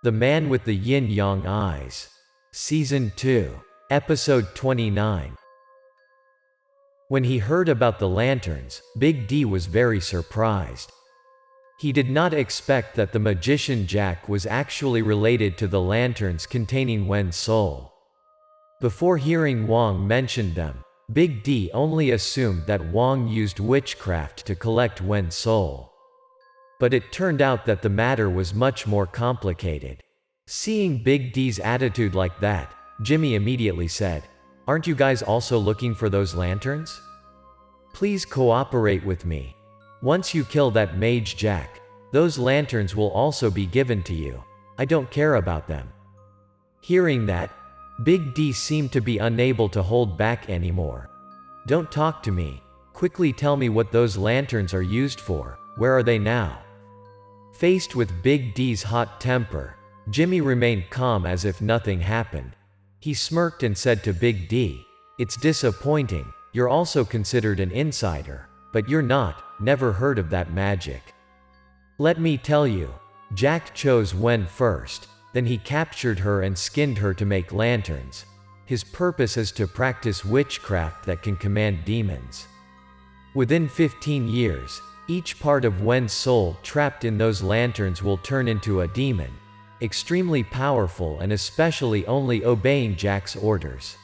The Man with the Yin-Yang Eyes. Season 2. Episode 29. When he heard about the lanterns, Big D was very surprised. He did not expect that the magician Jack was actually related to the lanterns containing Wen's soul. Before hearing Wang mention them, Big D only assumed that Wang used witchcraft to collect Wen's soul. But it turned out that the matter was much more complicated. Seeing Big D's attitude like that, Jimmy immediately said, "Aren't you guys also looking for those lanterns? Please cooperate with me. Once you kill that mage Jack, those lanterns will also be given to you. I don't care about them." Hearing that, Big D seemed to be unable to hold back anymore. "Don't talk to me. Quickly tell me what those lanterns are used for. Where are they now?" Faced with Big D's hot temper, Jimmy remained calm as if nothing happened. He smirked and said to Big D, "It's disappointing, you're also considered an insider, but you're not, never heard of that magic. Let me tell you, Jack chose Wen first, then he captured her and skinned her to make lanterns. His purpose is to practice witchcraft that can command demons. Within 15 years, each part of Wen's soul trapped in those lanterns will turn into a demon, extremely powerful and especially only obeying Jack's orders."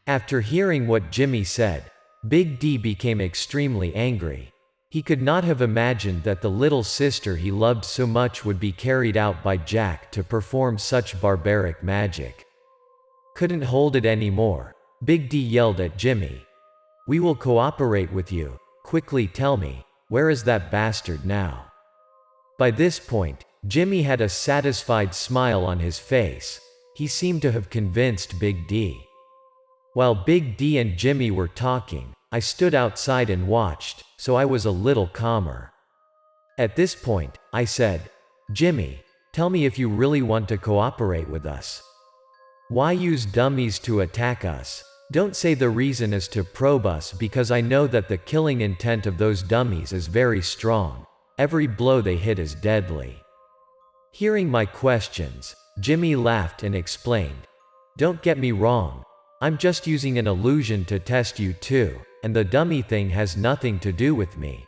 After hearing what Jimmy said, Big D became extremely angry. He could not have imagined that the little sister he loved so much would be carried out by Jack to perform such barbaric magic. Couldn't hold it anymore, Big D yelled at Jimmy, "We will cooperate with you. Quickly tell me, where is that bastard now?" By this point, Jimmy had a satisfied smile on his face. He seemed to have convinced Big D. While Big D and Jimmy were talking, I stood outside and watched, so I was a little calmer. At this point, I said, "Jimmy, tell me if you really want to cooperate with us. Why use dummies to attack us? Don't say the reason is to probe us, because I know that the killing intent of those dummies is very strong. Every blow they hit is deadly." Hearing my questions, Jimmy laughed and explained, "Don't get me wrong. I'm just using an illusion to test you too, and the dummy thing has nothing to do with me.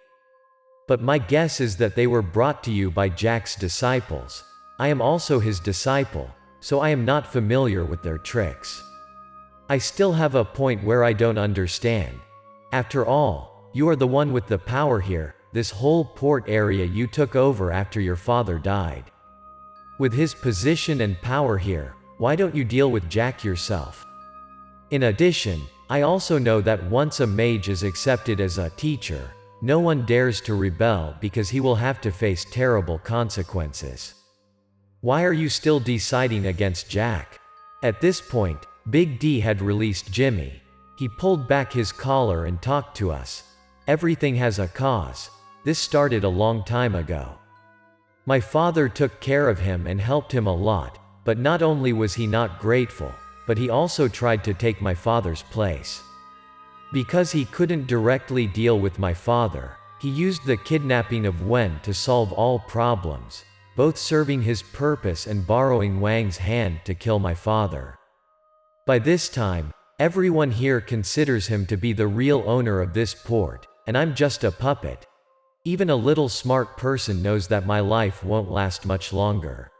But my guess is that they were brought to you by Jack's disciples. I am also his disciple, so I am not familiar with their tricks. I still have a point where I don't understand. After all, you are the one with the power here, this whole port area you took over after your father died. With his position and power here, why don't you deal with Jack yourself? In addition, I also know that once a mage is accepted as a teacher, no one dares to rebel because he will have to face terrible consequences. Why are you still deciding against Jack?" At this point, Big D had released Jimmy. He pulled back his collar and talked to us. "Everything has a cause. This started a long time ago. My father took care of him and helped him a lot, but not only was he not grateful, but he also tried to take my father's place. Because he couldn't directly deal with my father, he used the kidnapping of Wen to solve all problems, both serving his purpose and borrowing Wang's hand to kill my father. By this time, everyone here considers him to be the real owner of this port, and I'm just a puppet. Even a little smart person knows that my life won't last much longer."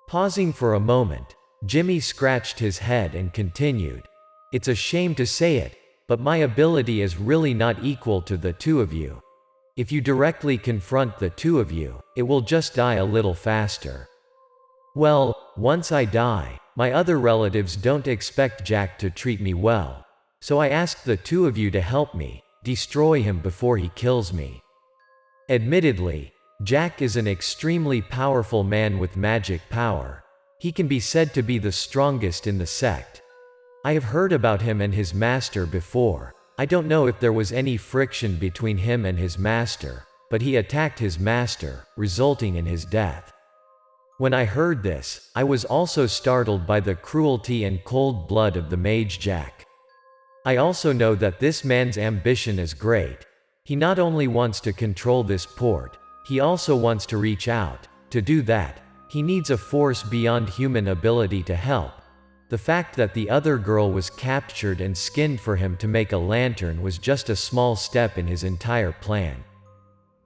Pausing for a moment, Jimmy scratched his head and continued, "It's a shame to say it, but my ability is really not equal to the two of you. If you directly confront the two of you, it will just die a little faster. Well, once I die, my other relatives don't expect Jack to treat me well, so I ask the two of you to help me, destroy him before he kills me." Admittedly, Jack is an extremely powerful man with magic power. He can be said to be the strongest in the sect. I have heard about him and his master before. I don't know if there was any friction between him and his master, but he attacked his master, resulting in his death. When I heard this, I was also startled by the cruelty and cold blood of the mage Jack. I also know that this man's ambition is great. He not only wants to control this port, he also wants to reach out. To do that, He needs a force beyond human ability to help. The fact that the other girl was captured and skinned for him to make a lantern was just a small step in his entire plan.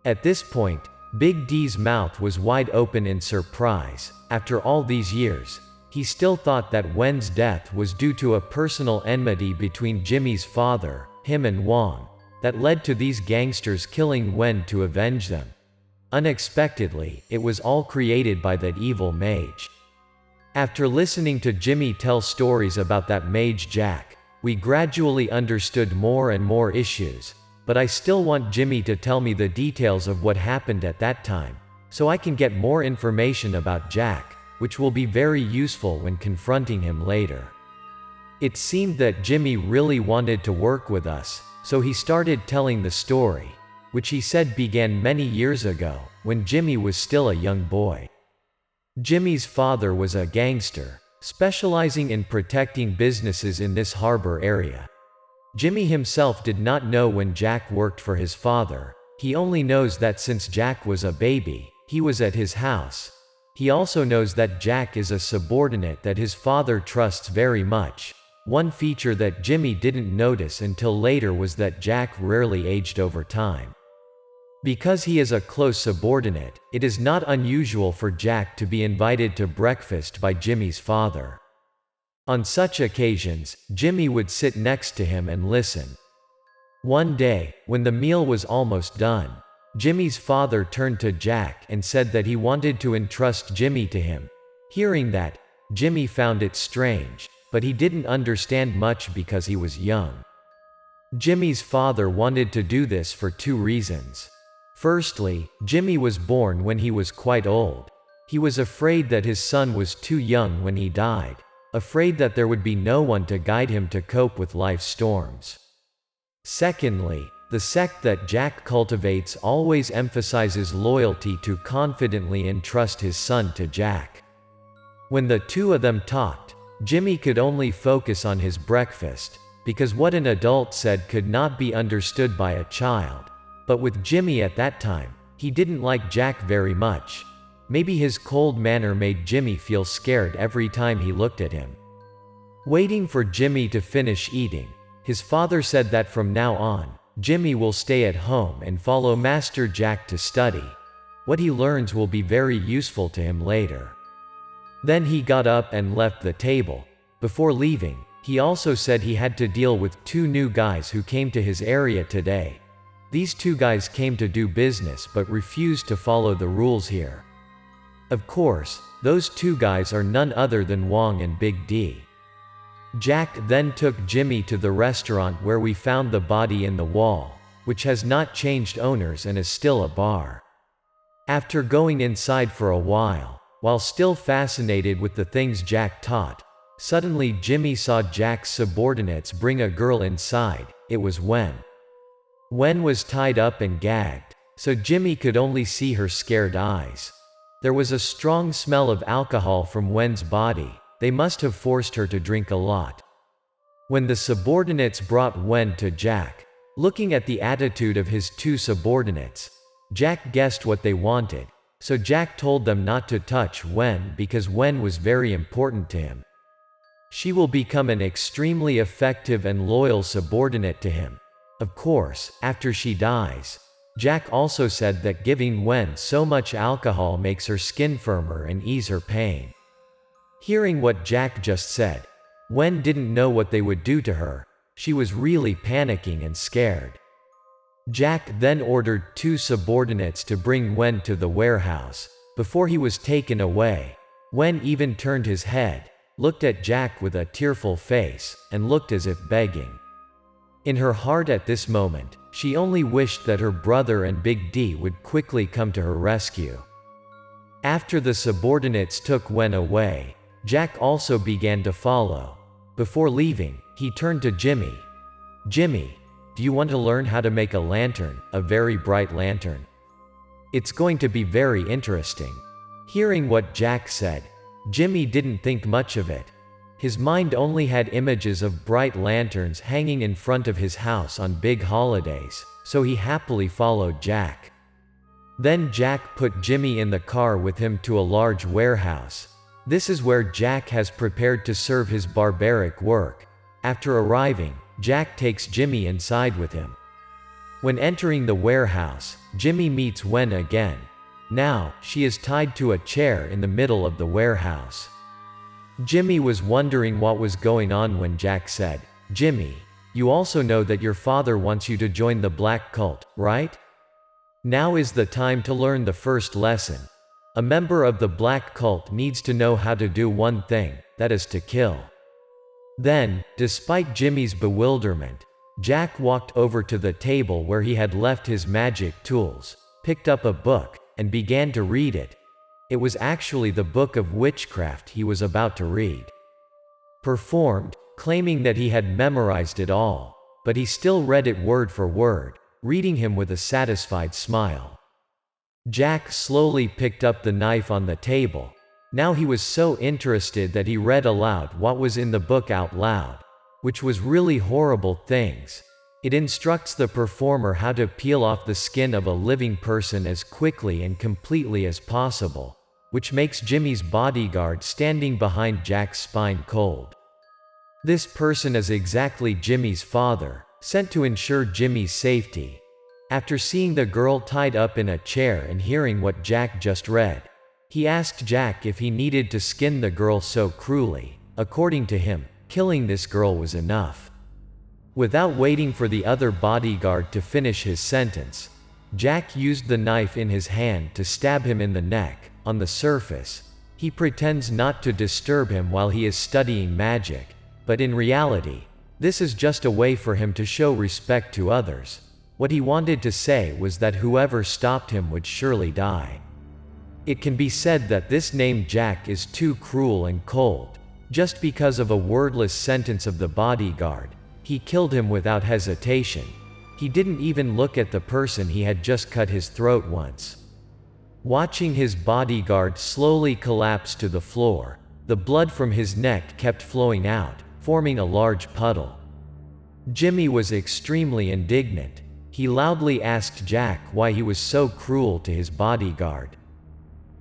At this point, Big D's mouth was wide open in surprise. After all these years, he still thought that Wen's death was due to a personal enmity between Jimmy's father, him and Wong, that led to these gangsters killing Wen to avenge them. Unexpectedly, it was all created by that evil mage. After listening to Jimmy tell stories about that mage Jack, we gradually understood more and more issues, but I still want Jimmy to tell me the details of what happened at that time, so I can get more information about Jack, which will be very useful when confronting him later. It seemed that Jimmy really wanted to work with us, so he started telling the story, which he said began many years ago, when Jimmy was still a young boy. Jimmy's father was a gangster, specializing in protecting businesses in this harbor area. Jimmy himself did not know when Jack worked for his father. He only knows that since Jack was a baby, he was at his house. He also knows that Jack is a subordinate that his father trusts very much. One feature that Jimmy didn't notice until later was that Jack rarely aged over time. Because he is a close subordinate, it is not unusual for Jack to be invited to breakfast by Jimmy's father. On such occasions, Jimmy would sit next to him and listen. One day, when the meal was almost done, Jimmy's father turned to Jack and said that he wanted to entrust Jimmy to him. Hearing that, Jimmy found it strange, but he didn't understand much because he was young. Jimmy's father wanted to do this for two reasons. Firstly, Jimmy was born when he was quite old. He was afraid that his son was too young when he died, afraid that there would be no one to guide him to cope with life's storms. Secondly, the sect that Jack cultivates always emphasizes loyalty to confidently entrust his son to Jack. When the two of them talked, Jimmy could only focus on his breakfast, because what an adult said could not be understood by a child. But with Jimmy at that time, he didn't like Jack very much. Maybe his cold manner made Jimmy feel scared every time he looked at him. Waiting for Jimmy to finish eating, his father said that from now on, Jimmy will stay at home and follow Master Jack to study. What he learns will be very useful to him later. Then he got up and left the table. Before leaving, he also said he had to deal with two new guys who came to his area today. These two guys came to do business but refused to follow the rules here. Of course, those two guys are none other than Wong and Big D. Jack then took Jimmy to the restaurant where we found the body in the wall, which has not changed owners and is still a bar. After going inside for a while still fascinated with the things Jack taught, suddenly Jimmy saw Jack's subordinates bring a girl inside. It was Wen. Wen was tied up and gagged, so Jimmy could only see her scared eyes. There was a strong smell of alcohol from Wen's body. They must have forced her to drink a lot. When the subordinates brought Wen to Jack, looking at the attitude of his two subordinates, Jack guessed what they wanted, so Jack told them not to touch Wen because Wen was very important to him. She will become an extremely effective and loyal subordinate to him. Of course, after she dies, Jack also said that giving Wen so much alcohol makes her skin firmer and ease her pain. Hearing what Jack just said, Wen didn't know what they would do to her. She was really panicking and scared. Jack then ordered two subordinates to bring Wen to the warehouse. Before he was taken away, Wen even turned his head, looked at Jack with a tearful face, and looked as if begging. In her heart at this moment, she only wished that her brother and Big D would quickly come to her rescue. After the subordinates took Wen away, Jack also began to follow. Before leaving, he turned to Jimmy. "Jimmy, do you want to learn how to make a lantern, a very bright lantern? It's going to be very interesting." Hearing what Jack said, Jimmy didn't think much of it. His mind only had images of bright lanterns hanging in front of his house on big holidays, so he happily followed Jack. Then Jack put Jimmy in the car with him to a large warehouse. This is where Jack has prepared to serve his barbaric work. After arriving, Jack takes Jimmy inside with him. When entering the warehouse, Jimmy meets Wen again. Now, she is tied to a chair in the middle of the warehouse. Jimmy was wondering what was going on when Jack said, "Jimmy, you also know that your father wants you to join the black cult, right? Now is the time to learn the first lesson. A member of the black cult needs to know how to do one thing, that is to kill." Then, despite Jimmy's bewilderment, Jack walked over to the table where he had left his magic tools, picked up a book, and began to read it. It was actually the book of witchcraft he was about to read. Performed, claiming that he had memorized it all, but he still read it word for word, reading him with a satisfied smile. Jack slowly picked up the knife on the table. Now he was so interested that he read aloud what was in the book out loud, which was really horrible things. It instructs the performer how to peel off the skin of a living person as quickly and completely as possible, which makes Jimmy's bodyguard standing behind Jack's spine cold. This person is exactly Jimmy's father, sent to ensure Jimmy's safety. After seeing the girl tied up in a chair and hearing what Jack just read, he asked Jack if he needed to skin the girl so cruelly. According to him, killing this girl was enough. Without waiting for the other bodyguard to finish his sentence, Jack used the knife in his hand to stab him in the neck. On the surface, he pretends not to disturb him while he is studying magic, but in reality, this is just a way for him to show respect to others. What he wanted to say was that whoever stopped him would surely die. It can be said that this named Jack is too cruel and cold. Just because of a wordless sentence of the bodyguard, he killed him without hesitation. He didn't even look at the person he had just cut his throat once. Watching his bodyguard slowly collapse to the floor, the blood from his neck kept flowing out, forming a large puddle. Jimmy was extremely indignant. He loudly asked Jack why he was so cruel to his bodyguard.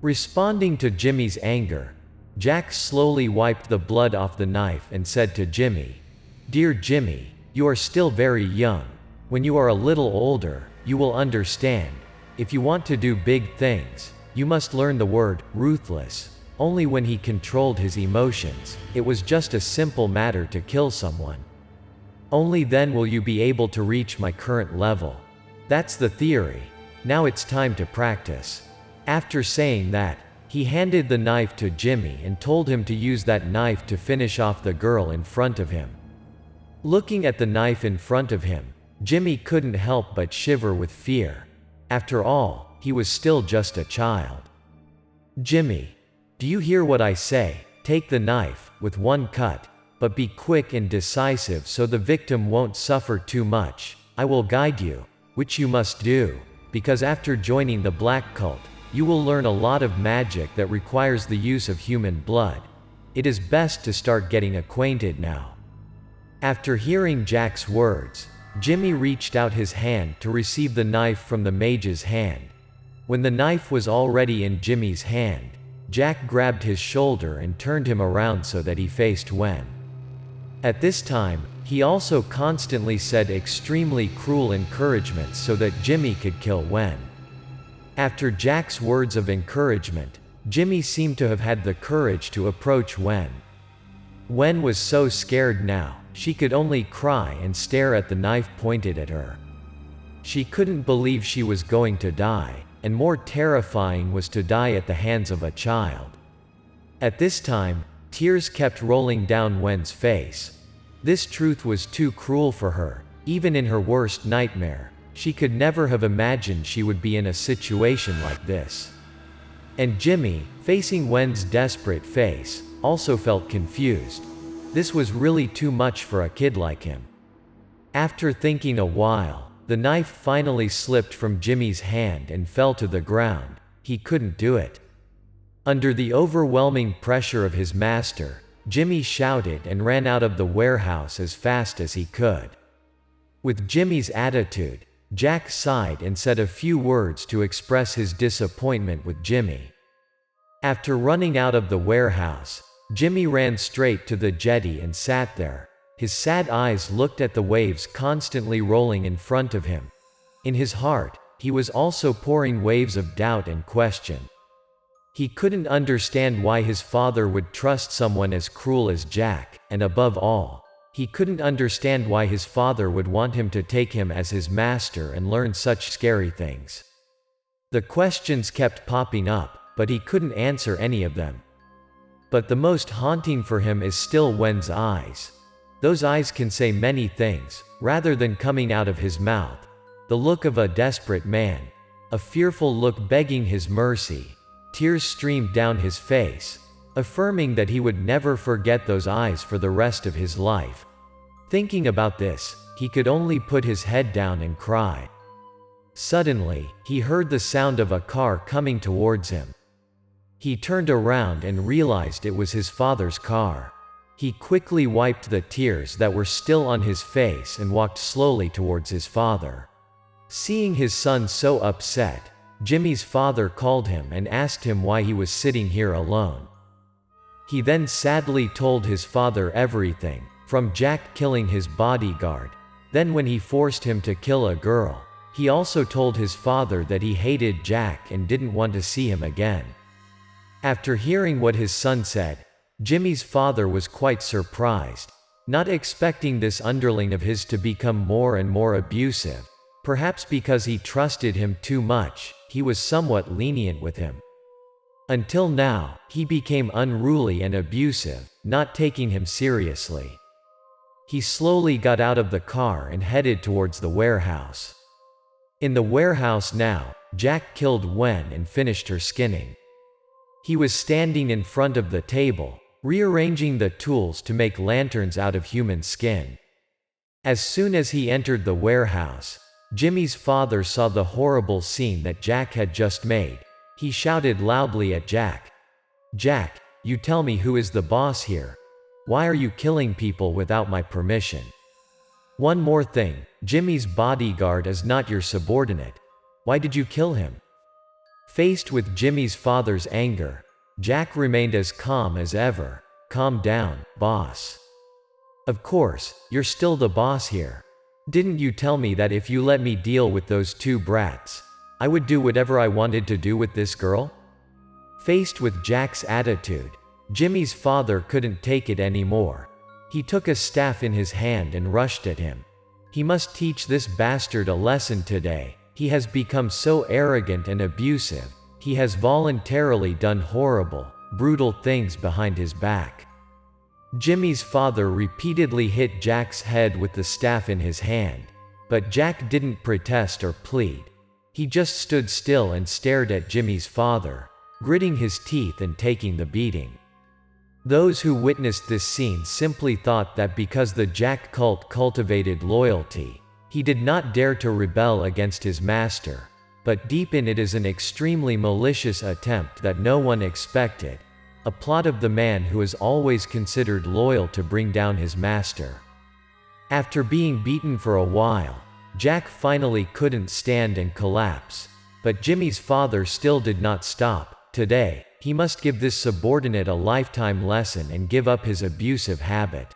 Responding to Jimmy's anger, Jack slowly wiped the blood off the knife and said to Jimmy, "Dear Jimmy, you are still very young. When you are a little older, you will understand. If you want to do big things, you must learn the word ruthless." Only when he controlled his emotions, it was just a simple matter to kill someone. Only then will you be able to reach my current level. That's the theory. Now it's time to practice. After saying that, he handed the knife to Jimmy and told him to use that knife to finish off the girl in front of him. Looking at the knife in front of him, Jimmy couldn't help but shiver with fear. After all, he was still just a child. "Jimmy, do you hear what I say? Take the knife, with one cut, but be quick and decisive so the victim won't suffer too much. I will guide you, which you must do, because after joining the black cult, you will learn a lot of magic that requires the use of human blood. It is best to start getting acquainted now." After hearing Jack's words, Jimmy reached out his hand to receive the knife from the mage's hand. When the knife was already in Jimmy's hand, Jack grabbed his shoulder and turned him around so that he faced Wen. At this time, he also constantly said extremely cruel encouragements so that Jimmy could kill Wen. After Jack's words of encouragement, Jimmy seemed to have had the courage to approach Wen. Wen was so scared now, she could only cry and stare at the knife pointed at her. She couldn't believe she was going to die, and more terrifying was to die at the hands of a child. At this time, tears kept rolling down Wen's face. This truth was too cruel for her. Even in her worst nightmare, she could never have imagined she would be in a situation like this. And Jimmy, facing Wen's desperate face, also felt confused. This was really too much for a kid like him. After thinking a while, the knife finally slipped from Jimmy's hand and fell to the ground. He couldn't do it. Under the overwhelming pressure of his master, Jimmy shouted and ran out of the warehouse as fast as he could. With Jimmy's attitude, Jack sighed and said a few words to express his disappointment with Jimmy. After running out of the warehouse, Jimmy ran straight to the jetty and sat there. His sad eyes looked at the waves constantly rolling in front of him. In his heart, he was also pouring waves of doubt and question. He couldn't understand why his father would trust someone as cruel as Jack, and above all, he couldn't understand why his father would want him to take him as his master and learn such scary things. The questions kept popping up, but he couldn't answer any of them. But the most haunting for him is still Wen's eyes. Those eyes can say many things, rather than coming out of his mouth. The look of a desperate man. A fearful look begging his mercy. Tears streamed down his face, affirming that he would never forget those eyes for the rest of his life. Thinking about this, he could only put his head down and cry. Suddenly, he heard the sound of a car coming towards him. He turned around and realized it was his father's car. He quickly wiped the tears that were still on his face and walked slowly towards his father. Seeing his son so upset, Jimmy's father called him and asked him why he was sitting here alone. He then sadly told his father everything, from Jack killing his bodyguard. Then when he forced him to kill a girl, he also told his father that he hated Jack and didn't want to see him again. After hearing what his son said, Jimmy's father was quite surprised, not expecting this underling of his to become more and more abusive. Perhaps because he trusted him too much, he was somewhat lenient with him. Until now, he became unruly and abusive, not taking him seriously. He slowly got out of the car and headed towards the warehouse. In the warehouse now, Jack killed Wen and finished her skinning. He was standing in front of the table, rearranging the tools to make lanterns out of human skin. As soon as he entered the warehouse, Jimmy's father saw the horrible scene that Jack had just made. He shouted loudly at Jack. "Jack, you tell me who is the boss here? Why are you killing people without my permission? One more thing, Jimmy's bodyguard is not your subordinate. Why did you kill him?" Faced with Jimmy's father's anger, Jack remained as calm as ever. "Calm down, boss. Of course, you're still the boss here. Didn't you tell me that if you let me deal with those two brats, I would do whatever I wanted to do with this girl?" Faced with Jack's attitude, Jimmy's father couldn't take it anymore. He took a staff in his hand and rushed at him. He must teach this bastard a lesson today. He has become so arrogant and abusive. He has voluntarily done horrible, brutal things behind his back. Jimmy's father repeatedly hit Jack's head with the staff in his hand, but Jack didn't protest or plead. He just stood still and stared at Jimmy's father, gritting his teeth and taking the beating. Those who witnessed this scene simply thought that because the Jack cult cultivated loyalty, he did not dare to rebel against his master, but deep in it is an extremely malicious attempt that no one expected. A plot of the man who is always considered loyal to bring down his master. After being beaten for a while, Jack finally couldn't stand and collapse. But Jimmy's father still did not stop. Today, he must give this subordinate a lifetime lesson and give up his abusive habit.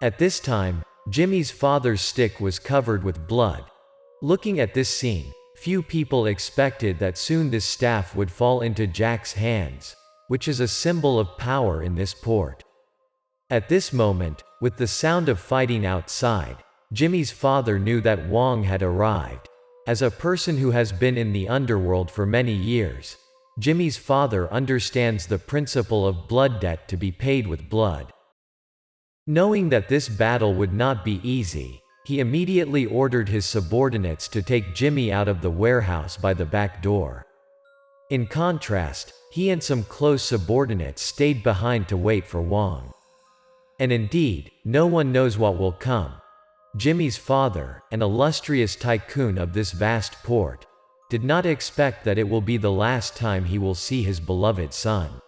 At this time, Jimmy's father's stick was covered with blood. Looking at this scene, few people expected that soon this staff would fall into Jack's hands, which is a symbol of power in this port. At this moment, with the sound of fighting outside, Jimmy's father knew that Wong had arrived. As a person who has been in the underworld for many years, Jimmy's father understands the principle of blood debt to be paid with blood. Knowing that this battle would not be easy, he immediately ordered his subordinates to take Jimmy out of the warehouse by the back door. In contrast, he and some close subordinates stayed behind to wait for Wong. And indeed, no one knows what will come. Jimmy's father, an illustrious tycoon of this vast port, did not expect that it will be the last time he will see his beloved son.